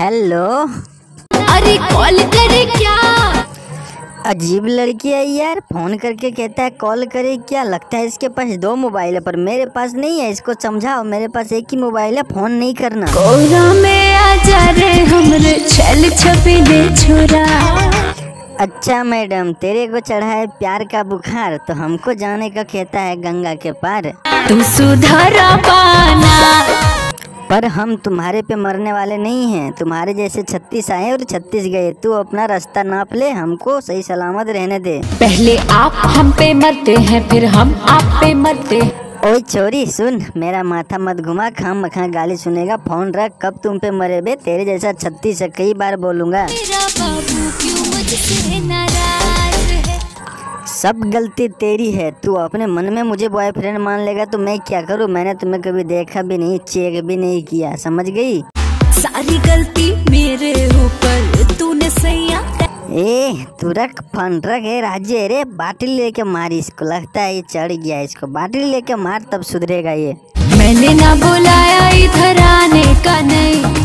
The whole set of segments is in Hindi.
हेलो। अरे कॉल करे क्या? अजीब लड़की है यार, फोन करके कहता है कॉल करे क्या। लगता है इसके पास दो मोबाइल है पर मेरे पास नहीं है। इसको समझाओ, मेरे पास एक ही मोबाइल है, फोन नहीं करना। कोरा में आ जा रे हमरे छल छबीले छोरा। अच्छा मैडम, तेरे को चढ़ा है प्यार का बुखार तो हमको जाने का कहता है गंगा के पार। तू सुधारा पाना, पर हम तुम्हारे पे मरने वाले नहीं हैं। तुम्हारे जैसे 36 आए और 36 गए। तू अपना रास्ता नाप ले, हमको सही सलामत रहने दे। पहले आप हम पे मरते हैं फिर हम आप पे मरते। ओए छोरी सुन, मेरा माथा मत घुमा, खाम मखा गाली सुनेगा। फोन रख, कब तुम पे मरे बे। तेरे जैसा 36 है, कई बार बोलूंगा। मेरा बाबू क्यों मुझसे नाराज है? सब गलती तेरी है। तू अपने मन में मुझे बॉयफ्रेंड मान लेगा तो मैं क्या करूँ। मैंने तुम्हें कभी देखा भी नहीं, चेक भी नहीं किया, समझ गई। सारी गलती मेरे ऊपर तूने सैया। ए तू रख फोन रख। राजे रे बाटली लेके मार इसको, लगता है ये चढ़ गया। इसको बाटली लेके मार तब सुधरेगा ये। मैंने ना बुलाया इधर आने का नहीं।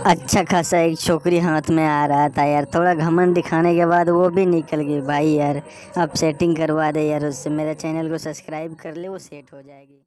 अच्छा खासा एक छोकरी हाथ में आ रहा था यार, थोड़ा घमंड दिखाने के बाद वो भी निकल गई भाई यार। अब सेटिंग करवा दे यार उससे। मेरे चैनल को सब्सक्राइब कर ले, वो सेट हो जाएगी।